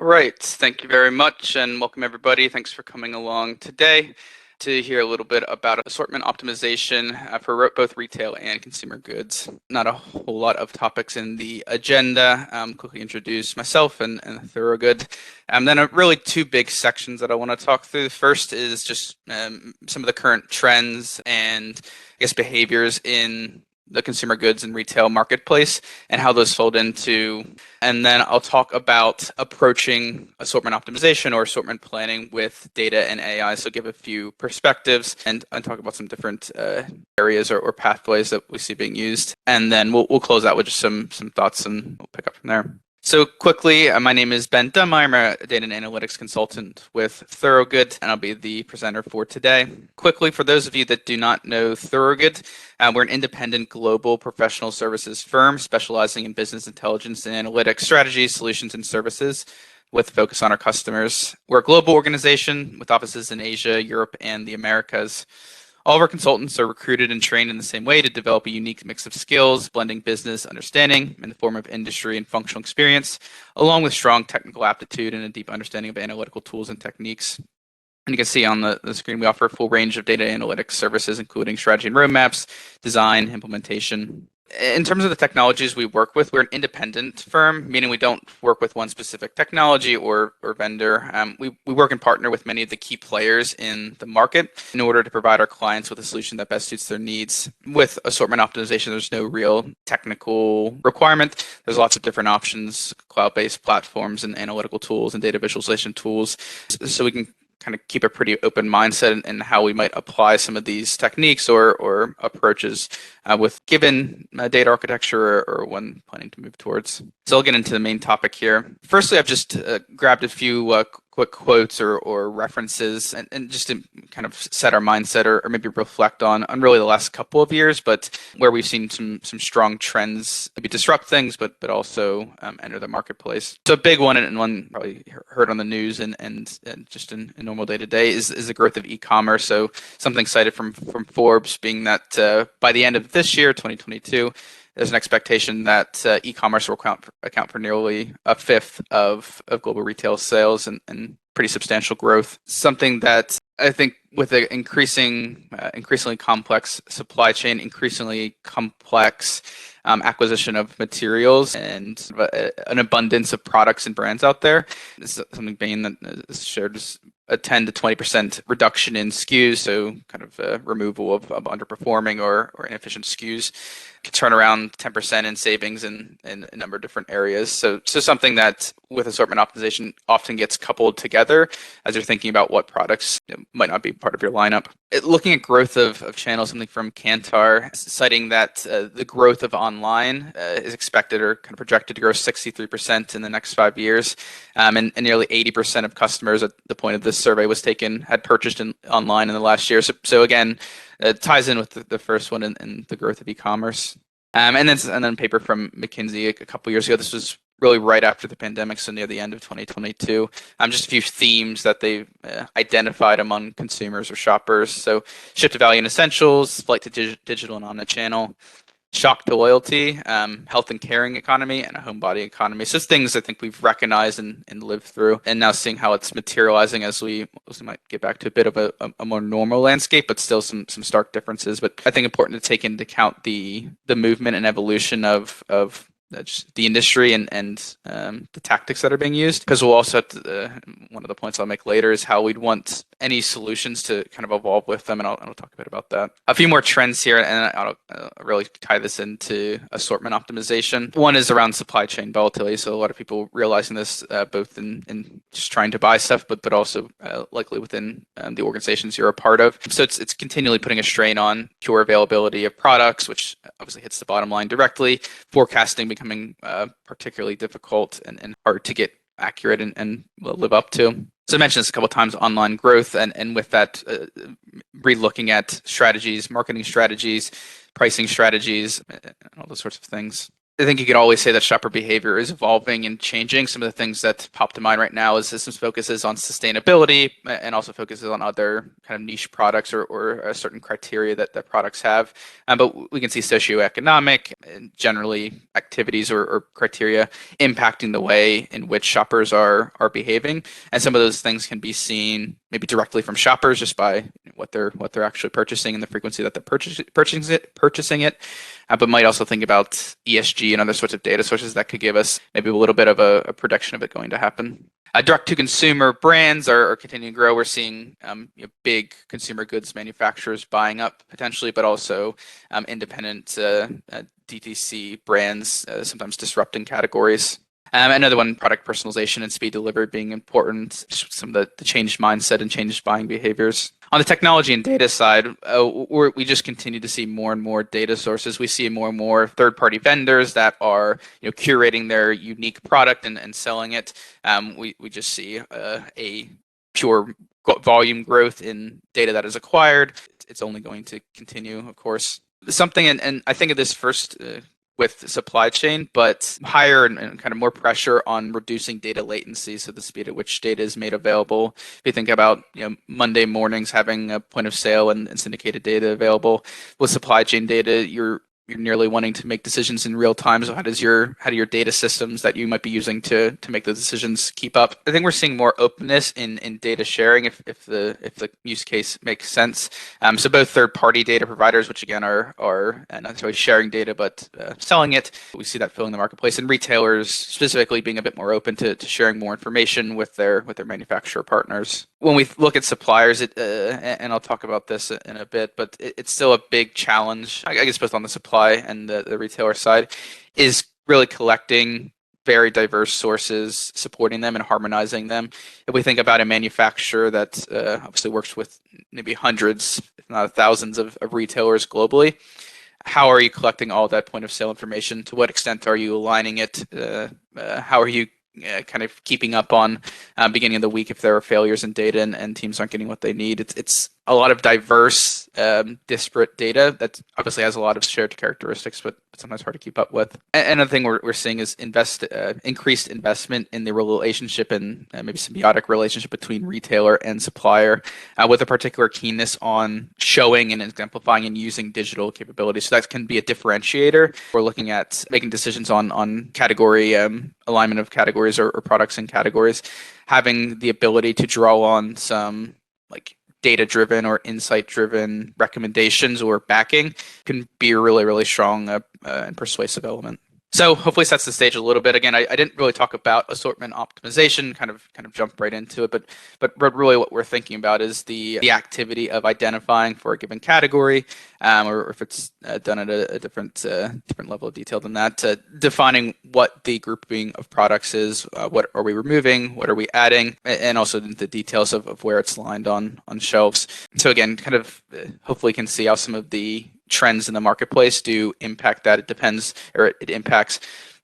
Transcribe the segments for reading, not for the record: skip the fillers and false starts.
All right, thank you very much and welcome everybody. Thanks for coming along today to hear a little bit about assortment optimization for both retail and consumer goods. Not a whole lot of topics in the agenda. Quickly introduce myself and Thoroughgood. Then really two big sections that I want to talk through. The first is just some of the current trends and I guess behaviors in the consumer goods and retail marketplace and how those fold into. And then I'll talk about approaching assortment optimization or assortment planning with data and AI. So give a few perspectives and talk about some different areas or pathways that we see being used. And then we'll close out with just some thoughts and we'll pick up from there. So quickly, my name is Ben Dunmire. I'm a data and analytics consultant with Thoroughgood, and I'll be the presenter for today. Quickly, for those of you that do not know Thoroughgood, we're an independent global professional services firm specializing in business intelligence and analytics strategies, solutions, and services with focus on our customers. We're a global organization with offices in Asia, Europe, and the Americas. All of our consultants are recruited and trained in the same way to develop a unique mix of skills, blending business understanding in the form of industry and functional experience, along with strong technical aptitude and a deep understanding of analytical tools and techniques. And you can see on the screen, we offer a full range of data analytics services, including strategy and roadmaps, design, implementation. In terms of the technologies we work with, we're an independent firm, meaning we don't work with one specific technology or vendor. We work and partner with many of the key players in the market in order to provide our clients with a solution that best suits their needs. With assortment optimization, there's no real technical requirement. There's lots of different options, cloud-based platforms and analytical tools and data visualization tools. So we can kind of keep a pretty open mindset in how we might apply some of these techniques or approaches with given data architecture or one planning to move towards. So I'll get into the main topic here. Firstly, I've just grabbed a few quick quotes or references and just to kind of set our mindset or maybe reflect on really the last couple of years, but where we've seen some strong trends maybe disrupt things, but also enter the marketplace. So a big one and one probably heard on the news and just in normal day to day is the growth of e-commerce. So something cited from Forbes being that by the end of this year, 2022, there's an expectation that e-commerce will account for nearly a fifth of global retail sales and pretty substantial growth. Something that I think with an increasingly complex supply chain, increasingly complex acquisition of materials and an abundance of products and brands out there, this is something Bain that is shared as a 10 to 20% reduction in SKUs, so kind of removal of underperforming or inefficient SKUs. Could turn around 10% in savings in a number of different areas. So something that with assortment optimization often gets coupled together as you're thinking about what products might not be part of your lineup. Looking at growth of channels, something from Kantar, citing that the growth of online is expected or kind of projected to grow 63% in the next 5 years. And nearly 80% of customers at the point of this survey was taken had purchased online in the last year. So again, it ties in with the first one and the growth of e-commerce. And then paper from McKinsey a couple years ago. This was really right after the pandemic, so near the end of 2022. Just a few themes that they've identified among consumers or shoppers. So shift to value and essentials, flight to digital and omnichannel, shock to loyalty, health and caring economy, and a homebody economy. So it's things I think we've recognized and lived through, and now seeing how it's materializing as we might get back to a bit of a more normal landscape, but still some stark differences. But I think important to take into account the movement and evolution of just the industry and the tactics that are being used, because we'll also have to, one of the points I'll make later is how we'd want any solutions to kind of evolve with them, and I'll talk a bit about that. A few more trends here, and I'll really tie this into assortment optimization. One is around supply chain volatility, so a lot of people realizing this both in just trying to buy stuff, but also likely within the organizations you're a part of. So it's continually putting a strain on pure availability of products, which obviously hits the bottom line directly. Forecasting becoming particularly difficult and hard to get accurate and live up to. So I mentioned this a couple of times, online growth, and with that, re-looking at strategies, marketing strategies, pricing strategies, and all those sorts of things. I think you could always say that shopper behavior is evolving and changing. Some of the things that pop to mind right now is systems focuses on sustainability and also focuses on other kind of niche products or a certain criteria that products have. But we can see socioeconomic and generally activities or criteria impacting the way in which shoppers are behaving. And some of those things can be seen maybe directly from shoppers just by what they're actually purchasing and the frequency that they're purchasing it. But might also think about ESG and other sorts of data sources that could give us maybe a little bit of a prediction of it going to happen. Direct-to-consumer brands are continuing to grow. We're seeing big consumer goods manufacturers buying up potentially, but also independent DTC brands sometimes disrupting categories. Another one, product personalization and speed delivery being important, some of the changed mindset and changed buying behaviors. On the technology and data side, we just continue to see more and more data sources. We see more and more third-party vendors that are curating their unique product and selling it. We just see a pure volume growth in data that is acquired. It's only going to continue, of course. Something, and I think of this first with supply chain, but higher and kind of more pressure on reducing data latency, so the speed at which data is made available. If you think about Monday mornings having a point of sale and syndicated data available, with supply chain data, you're nearly wanting to make decisions in real time. So how do your data systems that you might be using to make those decisions keep up? I think we're seeing more openness in data sharing if the use case makes sense. So both third-party data providers, which again are not necessarily sharing data but selling it, we see that filling the marketplace, and retailers specifically being a bit more open to sharing more information with their manufacturer partners. When we look at suppliers, and I'll talk about this in a bit, but it's still a big challenge, I guess, both on the supply and the retailer side, is really collecting very diverse sources, supporting them and harmonizing them. If we think about a manufacturer that obviously works with maybe hundreds, if not thousands of retailers globally, how are you collecting all that point of sale information? To what extent are you aligning it? How are you kind of keeping up on beginning of the week if there are failures in data and teams aren't getting what they need? It's a lot of diverse, disparate data that obviously has a lot of shared characteristics, but sometimes hard to keep up with. And another thing we're seeing is increased investment in the relationship and maybe symbiotic relationship between retailer and supplier, with a particular keenness on showing and exemplifying and using digital capabilities. So that can be a differentiator. We're looking at making decisions on category alignment of categories or products and categories, having the ability to draw on some like data-driven or insight-driven recommendations or backing can be a really, really strong and persuasive element. So hopefully sets the stage a little bit. Again, I didn't really talk about assortment optimization, kind of jump right into it, but really what we're thinking about is the activity of identifying for a given category, or if it's done at a different level of detail than that, defining what the grouping of products is, what are we removing, what are we adding, and also the details of where it's lined on shelves. So again, kind of hopefully can see how some of the trends in the marketplace do impact that. It impacts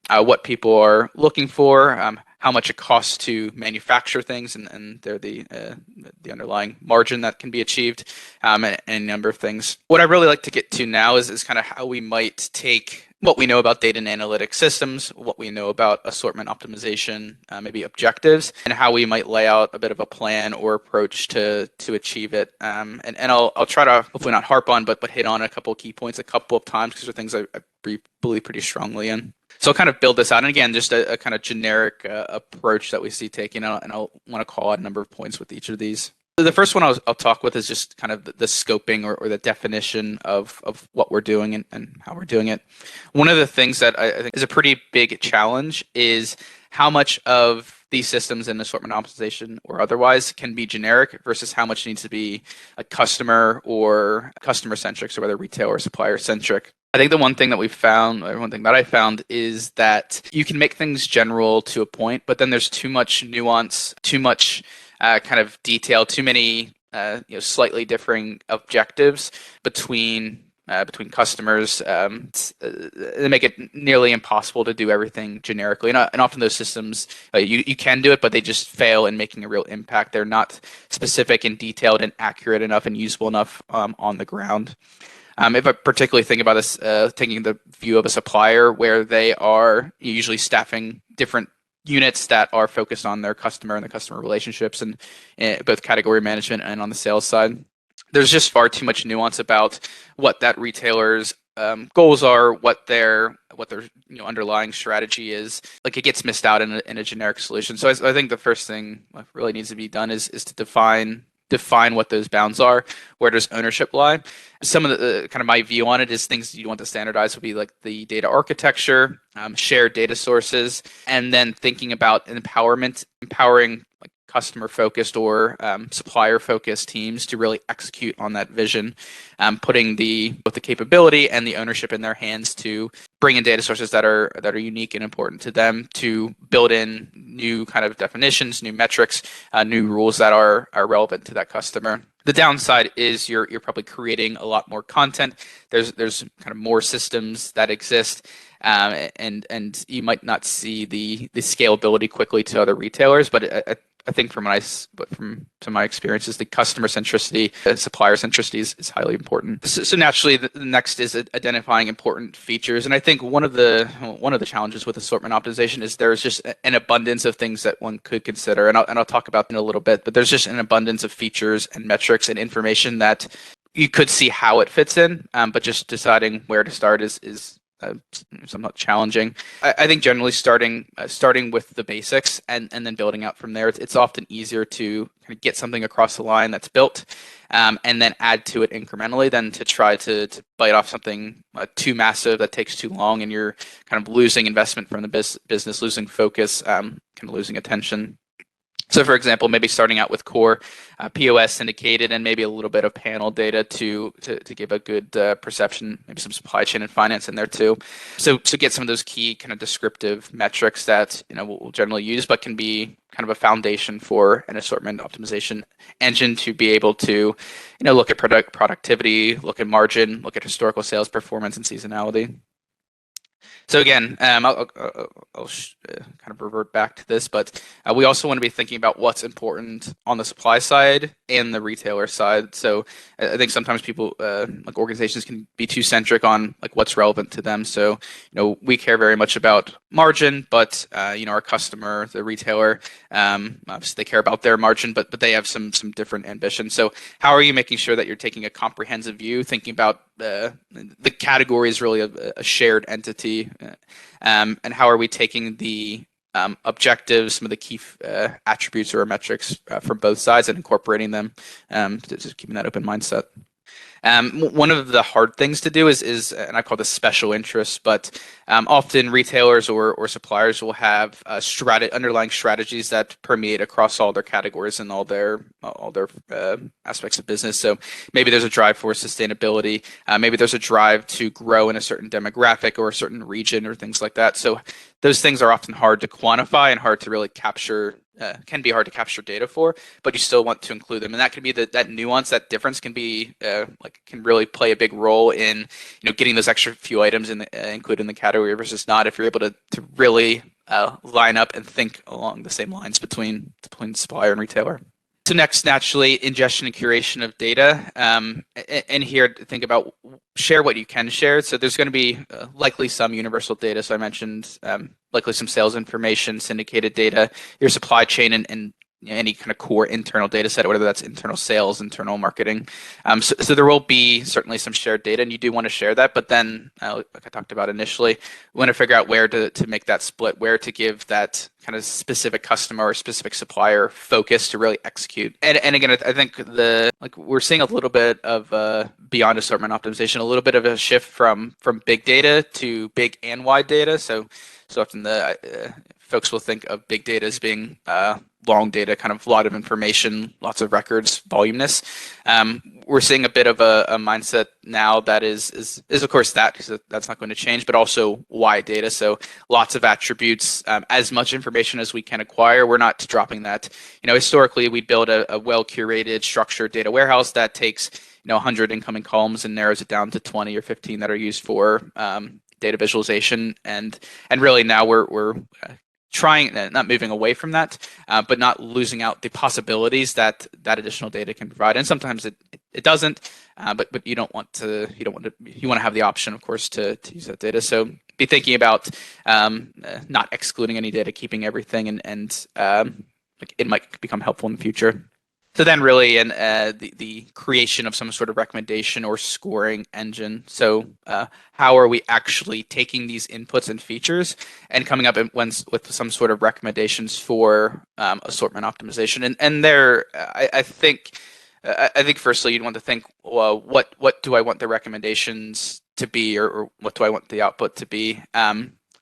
what people are looking for, how much it costs to manufacture things, and they're the underlying margin that can be achieved, and a number of things. What I really like to get to now is kind of how we might take what we know about data and analytics systems, what we know about assortment optimization, maybe objectives, and how we might lay out a bit of a plan or approach to achieve it. And I'll try to hopefully not harp on, but hit on a couple of key points a couple of times because they're things I believe pretty strongly in. So I'll kind of build this out. And again, just a kind of generic approach that we see taking, and I'll want to call out a number of points with each of these. The first one I'll talk with is just kind of the scoping or the definition of what we're doing and how we're doing it. One of the things that I think is a pretty big challenge is how much of these systems in assortment optimization or otherwise can be generic versus how much needs to be a customer or customer centric, so whether retail or supplier centric. I think the one thing that we found, or one thing that I found, is that you can make things general to a point, but then there's too much nuance, too much kind of detail, too many slightly differing objectives between customers. They make it nearly impossible to do everything generically, and often those systems you can do it, but they just fail in making a real impact. They're not specific and detailed and accurate enough and useful enough on the ground. If I particularly think about this, taking the view of a supplier where they are usually staffing different units that are focused on their customer and the customer relationships, and both category management and on the sales side. There's just far too much nuance about what that retailer's goals are, what their underlying strategy is. Like, it gets missed out in a generic solution. So I think the first thing that really needs to be done is to define what those bounds are. Where does ownership lie? Some of the kind of my view on it is things you want to standardize would be like the data architecture, shared data sources, and then thinking about empowering like customer focused or supplier focused teams to really execute on that vision, putting both the capability and the ownership in their hands to bring in data sources that are unique and important to them, to build in new kind of definitions, new metrics, new rules that are relevant to that customer. The downside is you're probably creating a lot more content. There's kind of more systems that exist, and you might not see the scalability quickly to other retailers. But I think from my experiences, the customer centricity, supplier centricity is highly important. So naturally, the next is identifying important features, and I think one of the challenges with assortment optimization is there's just an abundance of things that one could consider, and I'll talk about in a little bit. But there's just an abundance of features and metrics and information that you could see how it fits in, but just deciding where to start is somewhat challenging. I think generally starting with the basics and then building out from there. It's often easier to kind of get something across the line that's built, and then add to it incrementally than to try to bite off something too massive that takes too long, and you're kind of losing investment from the business, losing focus, kind of losing attention. So, for example, maybe starting out with core POS syndicated and maybe a little bit of panel data to give a good perception, maybe some supply chain and finance in there too. So get some of those key kind of descriptive metrics that we'll generally use, but can be kind of a foundation for an assortment optimization engine to be able to look at productivity, look at margin, look at historical sales performance and seasonality. So again, I'll kind of revert back to this, but we also want to be thinking about what's important on the supply side and the retailer side. So I think sometimes people, like organizations, can be too centric on like what's relevant to them. So we care very much about margin, but our customer, the retailer, obviously they care about their margin, but they have some different ambitions. So how are you making sure that you're taking a comprehensive view, thinking about the category is really a shared entity, and how are we taking the objectives, some of the key attributes or metrics from both sides and incorporating them, just keeping that open mindset. One of the hard things to do is and I call this special interests, but often retailers or suppliers will have underlying strategies that permeate across all their categories and all their aspects of business. So maybe there's a drive for sustainability, maybe there's a drive to grow in a certain demographic or a certain region or things like that. So those things are often hard to quantify and hard to really capture. Can be hard to capture data for, but you still want to include them, and that can be that nuance, that difference can be can really play a big role in getting those extra few items included in the category versus not. If you're able to really line up and think along the same lines between supplier and retailer. So next, naturally, ingestion and curation of data. And here, think about share what you can share. So there's going to be likely some universal data. So I mentioned likely some sales information, syndicated data, your supply chain, and any kind of core internal data set, whether that's internal sales, internal marketing. So there will be certainly some shared data, and you do want to share that. But then, like I talked about initially, we want to figure out where to make that split, where to give that kind of specific customer or specific supplier focus to really execute. And again, I think we're seeing a little bit of beyond assortment optimization, a little bit of a shift from big data to big and wide data. So often folks will think of big data as being long data, kind of a lot of information, lots of records, voluminous. We're seeing a bit of a mindset now that is of course because that's not going to change, but also wide data. So lots of attributes, as much information as we can acquire. We're not dropping that. Historically, we build a well-curated, structured data warehouse that takes 100 incoming columns and narrows it down to 20 or 15 that are used for data visualization, and really now we're trying, not moving away from that, but not losing out the possibilities that additional data can provide. And sometimes it doesn't, but you want to have the option, of course, to use that data. So be thinking about not excluding any data, keeping everything, and like it might become helpful in the future. So then really the creation of some sort of recommendation or scoring engine. So how are we actually taking these inputs and features and coming up with some sort of recommendations for assortment optimization? And there, I think firstly you'd want to think, well, what do I want the recommendations to be, or what do I want the output to be?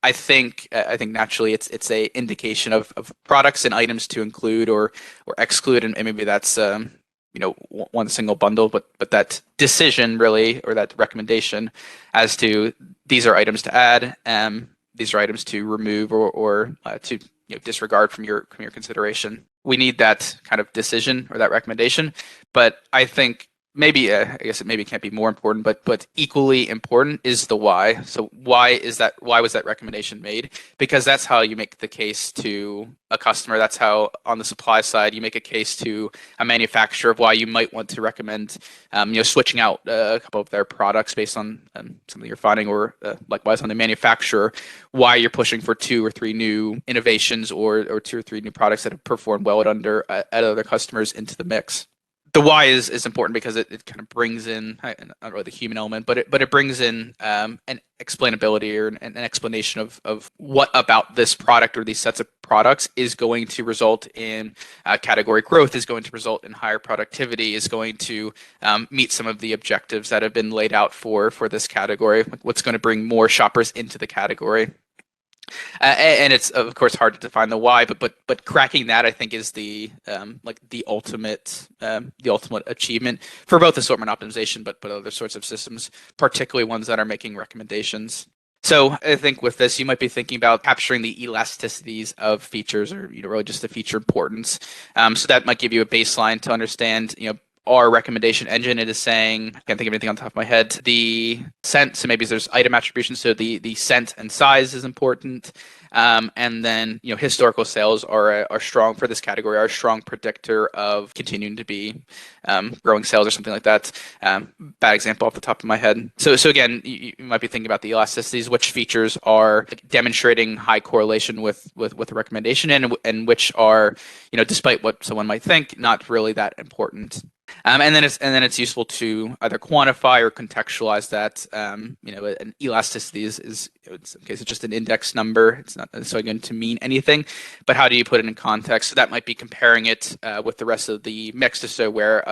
I think naturally it's a indication of products and items to include or exclude, and maybe that's one single bundle, but that decision really, or that recommendation as to these are items to add, these are items to remove or to disregard from your consideration. We need that kind of decision or that recommendation, but I think maybe I guess it maybe can't be more important, but equally important is the why. So why was that recommendation made? Because that's how you make the case to a customer. That's how on the supply side you make a case to a manufacturer of why you might want to recommend switching out a couple of their products based on something you're finding, or likewise on the manufacturer, why you're pushing for 2 or 3 new innovations or 2 or 3 new products that have performed well at other customers into the mix. The why is important because it kind of brings in not really the human element, but it brings in an explainability or an explanation of what about this product or these sets of products is going to result in category growth, is going to result in higher productivity, is going to meet some of the objectives that have been laid out for this category, like what's going to bring more shoppers into the category. And it's of course hard to define the why, but cracking that I think is the ultimate achievement for both assortment optimization, but other sorts of systems, particularly ones that are making recommendations. So I think with this, you might be thinking about capturing the elasticities of features, or really just the feature importance. So that might give you a baseline to understand, our recommendation engine, it is saying, I can't think of anything on the top of my head, the scent, so maybe there's item attribution, so the scent and size is important. And then historical sales are strong for this category, are a strong predictor of continuing to be growing sales or something like that. Bad example off the top of my head. So again, you might be thinking about the elasticities, which features are demonstrating high correlation with the recommendation, and which are, despite what someone might think, not really that important. And then it's useful to either quantify or contextualize that. An elasticity is in some cases just an index number. It's not necessarily going to mean anything, but how do you put it in context? So that might be comparing it with the rest of the mix to show where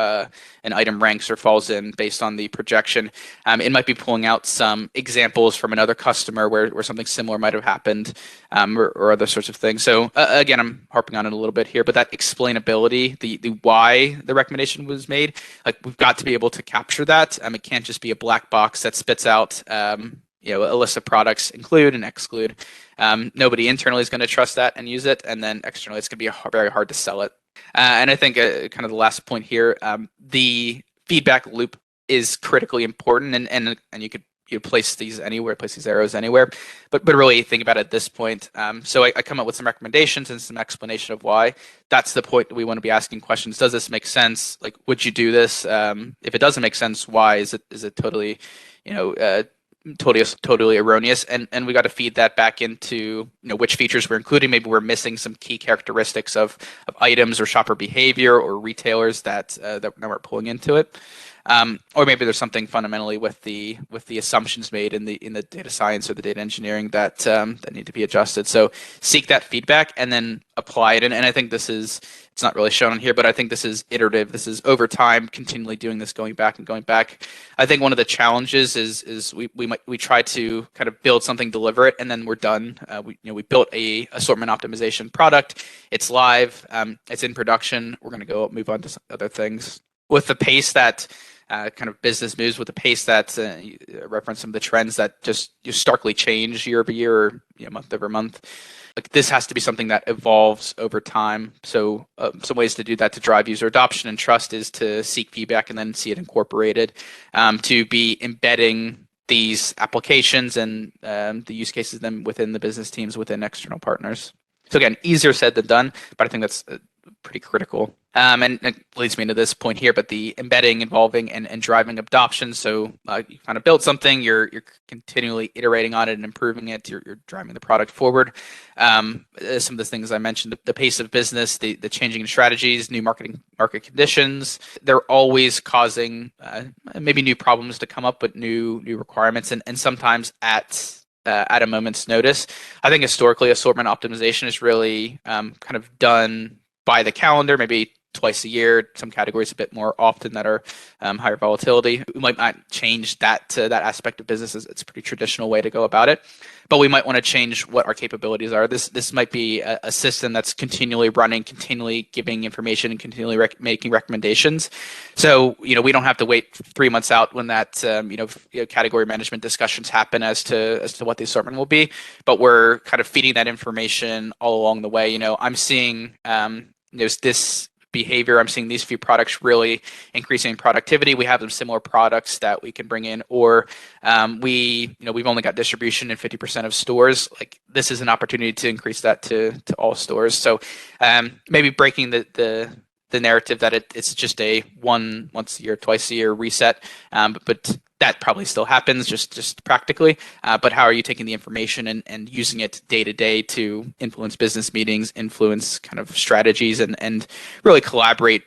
an item ranks or falls in based on the projection. It might be pulling out some examples from another customer where something similar might have happened, or other sorts of things. So again, I'm harping on it a little bit here, but that explainability, the why the recommendation was made, like we've got to be able to capture that. It can't just be a black box that spits out a list of products, include and exclude. Nobody internally is going to trust that and use it, and then externally it's going to be very hard to sell it. And I think kind of the last point here, the feedback loop is critically important, and you could place these anywhere, place these arrows anywhere, but really think about it at this point. So I come up with some recommendations and some explanation of why. That's the point that we want to be asking questions. Does this make sense? Like, would you do this? If it doesn't make sense, why? Is it totally, totally erroneous? And we got to feed that back into which features we're including. Maybe we're missing some key characteristics of items or shopper behavior or retailers that we're pulling into it. Or maybe there's something fundamentally with the assumptions made in the data science or the data engineering that need to be adjusted. So seek that feedback and then apply it. And I think it's not really shown on here, but I think this is iterative. This is over time, continually doing this, going back and going back. I think one of the challenges is we try to kind of build something, deliver it, and then we're done. We built a assortment optimization product. It's live. It's in production. We're going to move on to some other things. With the pace that kind of business moves, with the pace that reference some of the trends that just starkly change year over year, or month over month. Like, this has to be something that evolves over time. So some ways to do that, to drive user adoption and trust, is to seek feedback and then see it incorporated, to be embedding these applications and the use cases then within the business teams, within external partners. So again, easier said than done, but I think that's pretty critical. And it leads me into this point here, but the embedding, involving, and driving adoption. So you kind of build something, you're continually iterating on it and improving it. You're driving the product forward. Some of the things I mentioned, the pace of business, the changing strategies, new market conditions, they're always causing maybe new problems to come up, but new requirements, and sometimes at a moment's notice. I think historically, assortment optimization is really kind of done by the calendar, maybe twice a year. Some categories a bit more often that are higher volatility. We might not change that aspect of business. It's a pretty traditional way to go about it, but we might want to change what our capabilities are. This might be a system that's continually running, continually giving information, and continually making recommendations. So we don't have to wait 3 months out when that category management discussions happen as to what the assortment will be, but we're kind of feeding that information all along the way. I'm seeing there's this behavior. I'm seeing these few products really increasing productivity. We have some similar products that we can bring in, or we've only got distribution in 50% of stores. Like, this is an opportunity to increase that to all stores. So maybe breaking the narrative that it's just a once a year, twice a year reset, but that probably still happens just practically. But how are you taking the information and using it day to day to influence business meetings, influence kind of strategies, and really collaborate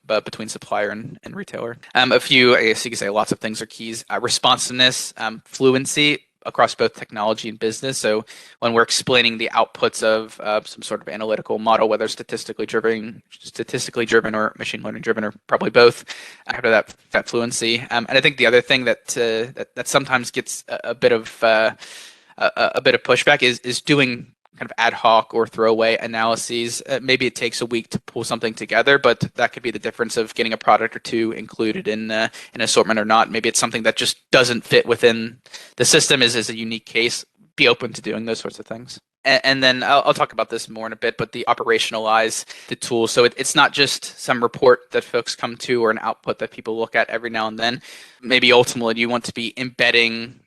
between supplier and retailer? A few, I guess you could say, lots of things are keys. Responsiveness, fluency across both technology and business. So when we're explaining the outputs of some sort of analytical model, whether statistically driven or machine learning driven, or probably both, after that fluency. And I think the other thing that sometimes gets a bit of pushback is doing kind of ad hoc or throwaway analyses. Maybe it takes a week to pull something together, but that could be the difference of getting a product or two included in an assortment or not. Maybe it's something that just doesn't fit within the system, is a unique case. Be open to doing those sorts of things. And then I'll talk about this more in a bit, but the operationalize the tool. So it's not just some report that folks come to or an output that people look at every now and then. Maybe ultimately you want to be embedding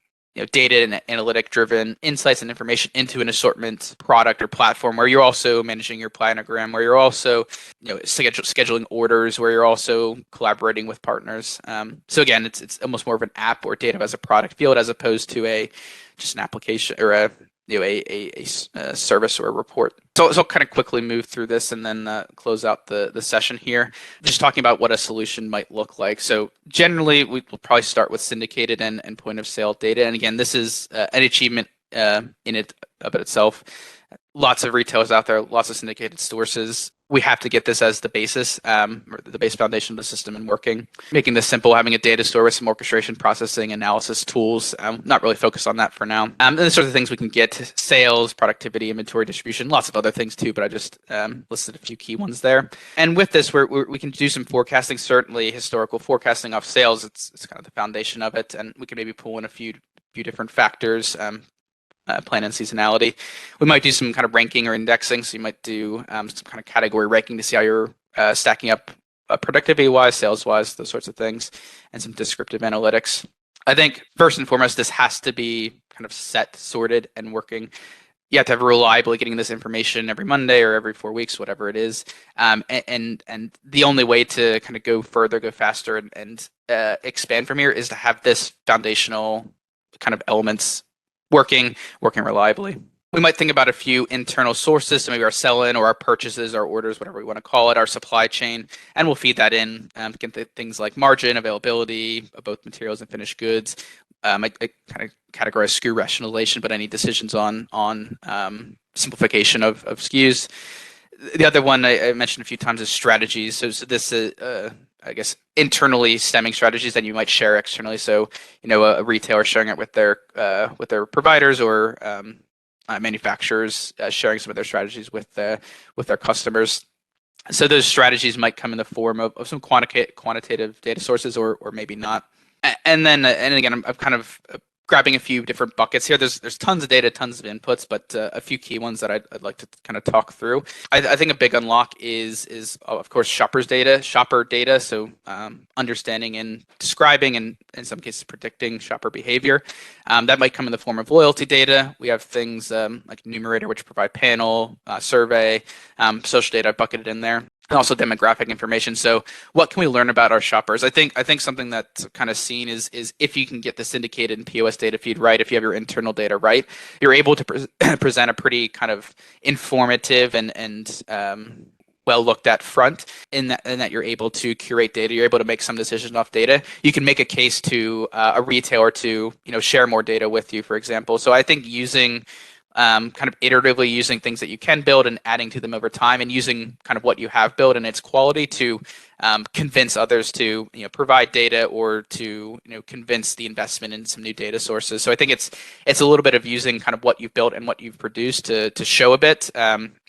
data and analytic driven insights and information into an assortment product or platform, where you're also managing your planogram, where you're also scheduling orders, where you're also collaborating with partners. So again, it's almost more of an app or data as a product field, as opposed to just an application or a service or a report. So I'll kind of quickly move through this and then close out the session here, just talking about what a solution might look like. So generally, we'll probably start with syndicated and point of sale data. And again, this is an achievement in it of itself. Lots of retailers out there, lots of syndicated sources. We have to get this as the basis, or the base foundation of the system, and working. Making this simple, having a data store with some orchestration, processing, analysis tools. Not really focused on that for now. And the sort of things we can get: sales, productivity, inventory, distribution, lots of other things too, but I just listed a few key ones there. And with this, we can do some forecasting, certainly historical forecasting off sales. It's kind of the foundation of it, and we can maybe pull in a few different factors. Plan and seasonality. We might do some kind of ranking or indexing. So you might do some kind of category ranking to see how you're stacking up productivity-wise, sales-wise, those sorts of things, and some descriptive analytics. I think first and foremost, this has to be kind of set, sorted, and working. You have to have reliably getting this information every Monday or every 4 weeks, whatever it is. And the only way to kind of go further, go faster, and expand from here is to have this foundational kind of elements working reliably. We might think about a few internal sources, so maybe our sell-in or our purchases, our orders, whatever we want to call it, our supply chain, and we'll feed that in. Get things like margin, availability of both materials and finished goods. I kind of categorize SKU rationalization, but any decisions on simplification of SKUs. The other one I mentioned a few times is strategies. So this I guess internally stemming strategies that you might share externally. So a retailer sharing it with their providers, or manufacturers sharing some of their strategies with their customers. So those strategies might come in the form of some quantitative data sources, or maybe not. And again, I've kind of grabbing a few different buckets here. There's tons of data, tons of inputs, but a few key ones that I'd like to kind of talk through. I think a big unlock is of course shopper data. So understanding and describing and in some cases predicting shopper behavior. That might come in the form of loyalty data. We have things like Numerator, which provide panel, survey, social data bucketed in there. And also demographic information. So what can we learn about our shoppers? I think something that's kind of seen is if you can get the syndicated and POS data feed right, if you have your internal data right, you're able to present a pretty kind of informative and well looked at front in that you're able to curate data. You're able to make some decisions off data. You can make a case to a retailer to share more data with you, for example. So I think using kind of iteratively using things that you can build and adding to them over time, and using kind of what you have built and its quality to convince others to provide data or to convince the investment in some new data sources. So I think it's a little bit of using kind of what you've built and what you've produced to show a bit,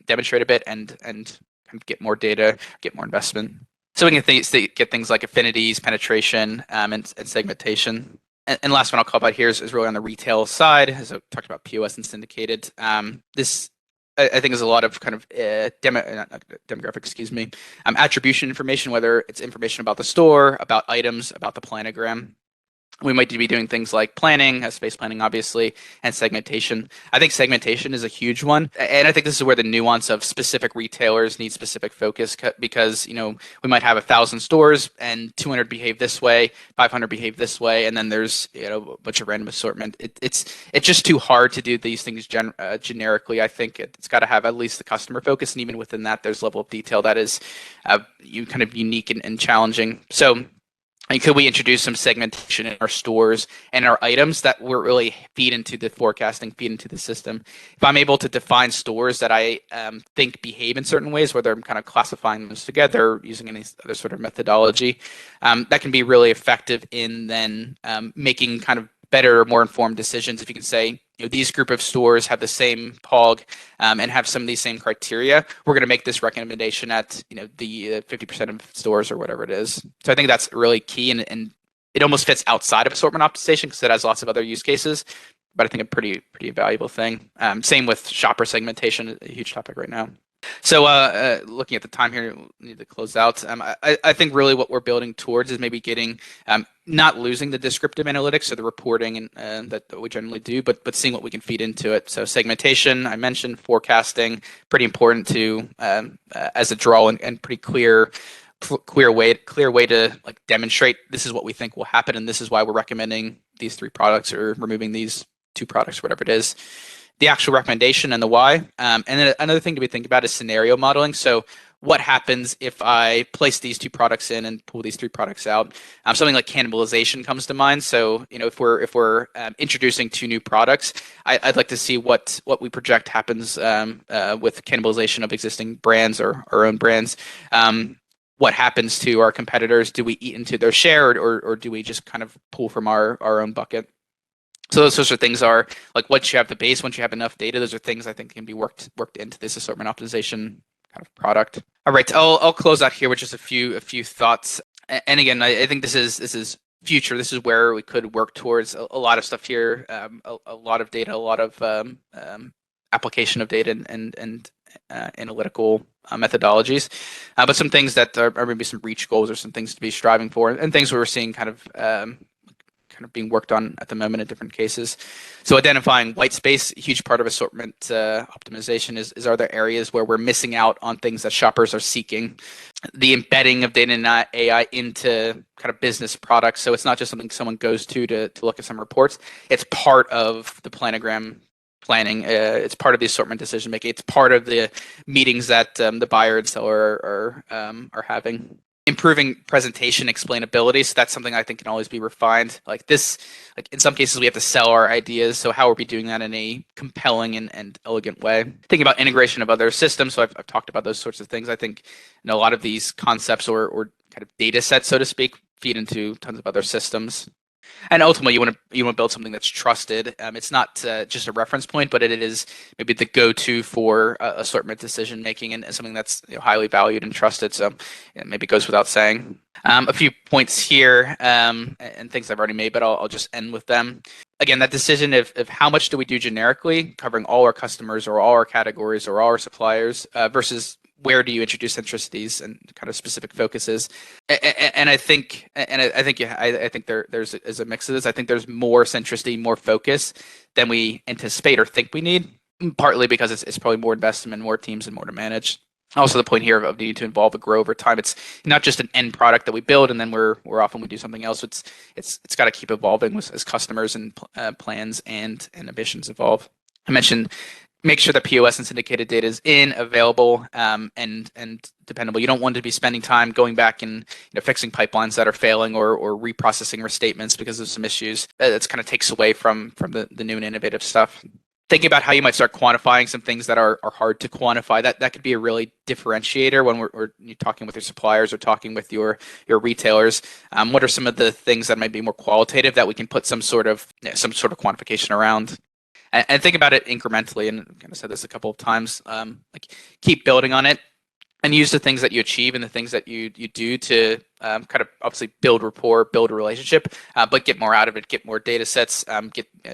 demonstrate a bit, and kind of get more data, get more investment. So we can get things like affinities, penetration, and segmentation. And last one I'll call about here is really on the retail side, as I talked about POS and syndicated. This I think is a lot of kind of demographic, attribution information, whether it's information about the store, about items, about the planogram. We might be doing things like planning, space planning, obviously, and segmentation. I think segmentation is a huge one. And I think this is where the nuance of specific retailers need specific focus, because, we might have 1,000 stores and 200 behave this way, 500 behave this way, and then there's, a bunch of random assortment. It's just too hard to do these things generically. I think it's got to have at least the customer focus. And even within that, there's a level of detail that is kind of unique and challenging. So, and could we introduce some segmentation in our stores and our items that will really feed into the forecasting, feed into the system? If I'm able to define stores that I think behave in certain ways, whether I'm kind of classifying those together, using any other sort of methodology, that can be really effective in then making kind of better, more informed decisions. If you can say, these group of stores have the same POG and have some of these same criteria, we're going to make this recommendation at the 50% of stores or whatever it is. So I think that's really key, and it almost fits outside of assortment optimization because it has lots of other use cases. But I think a pretty valuable thing. Same with shopper segmentation, a huge topic right now. So looking at the time here, we need to close out. I think really what we're building towards is maybe getting, not losing the descriptive analytics or the reporting and that we generally do, but seeing what we can feed into it. So segmentation, I mentioned, forecasting, pretty important to as a draw and pretty clear way to like demonstrate this is what we think will happen, and this is why we're recommending these 3 products or removing these 2 products, whatever it is. The actual recommendation and the why. And then another thing to be thinking about is scenario modeling. So what happens if I place these 2 products in and pull these 3 products out? Something like cannibalization comes to mind. So if we're introducing 2 new products, I'd like to see what we project happens with cannibalization of existing brands or our own brands. What happens to our competitors? Do we eat into their share, or do we just kind of pull from our own bucket? So those sorts of things are like once you have the base, once you have enough data, those are things I think can be worked into this assortment optimization kind of product. All right, I'll close out here with just a few thoughts. And again, I think this is future. This is where we could work towards a lot of stuff here, a lot of data, a lot of application of data and analytical methodologies, but some things that are maybe some reach goals or some things to be striving for, and things where we're seeing kind of being worked on at the moment in different cases. So identifying white space, a huge part of assortment optimization is are there areas where we're missing out on things that shoppers are seeking? The embedding of data and AI into kind of business products. So it's not just something someone goes to look at some reports. It's part of the planogram planning. It's part of the assortment decision making. It's part of the meetings that the buyer and seller are having. Improving presentation explainability. So that's something I think can always be refined. Like in some cases we have to sell our ideas. So how are we doing that in a compelling and elegant way? Thinking about integration of other systems. So I've talked about those sorts of things. I think a lot of these concepts or kind of data sets, so to speak, feed into tons of other systems. And ultimately, you want to build something that's trusted. It's not just a reference point, but it is maybe the go-to for assortment decision making, and something that's highly valued and trusted. So it maybe goes without saying. A few points here and things I've already made, but I'll just end with them. Again, that decision of how much do we do generically, covering all our customers or all our categories or all our suppliers, versus where do you introduce centricities and kind of specific focuses. And I think, yeah, I think there's a mix of this. I think there's more centricity, more focus than we anticipate or think we need, partly because it's probably more investment, more teams, and more to manage. Also, the point here of needing to evolve and grow over time. It's not just an end product that we build and then we're off and we do something else. It's got to keep evolving as customers and plans and ambitions evolve. I mentioned make sure the POS and syndicated data is available, and dependable. You don't want to be spending time going back and fixing pipelines that are failing or reprocessing restatements because of some issues. That kind of takes away from the new and innovative stuff. Thinking about how you might start quantifying some things that are hard to quantify. That could be a really differentiator when we're talking with your suppliers or talking with your retailers. What are some of the things that might be more qualitative that we can put some sort of quantification around? And think about it incrementally. And I've kind of said this a couple of times. Like keep building on it, and use the things that you achieve and the things that you do to kind of obviously build rapport, build a relationship, but get more out of it, get more data sets,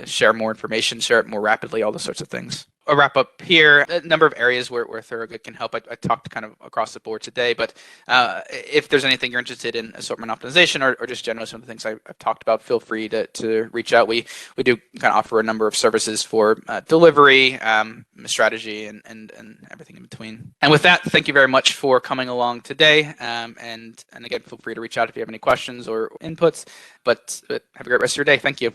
share more information, share it more rapidly, all those sorts of things. I'll wrap up here. A number of areas where Thorogood can help. I talked kind of across the board today, but if there's anything you're interested in assortment optimization or just generally some of the things I've talked about, feel free to reach out. We do kind of offer a number of services for delivery, strategy, and everything in between. And with that, thank you very much for coming along today. And again, feel free to reach out if you have any questions or inputs. But have a great rest of your day. Thank you.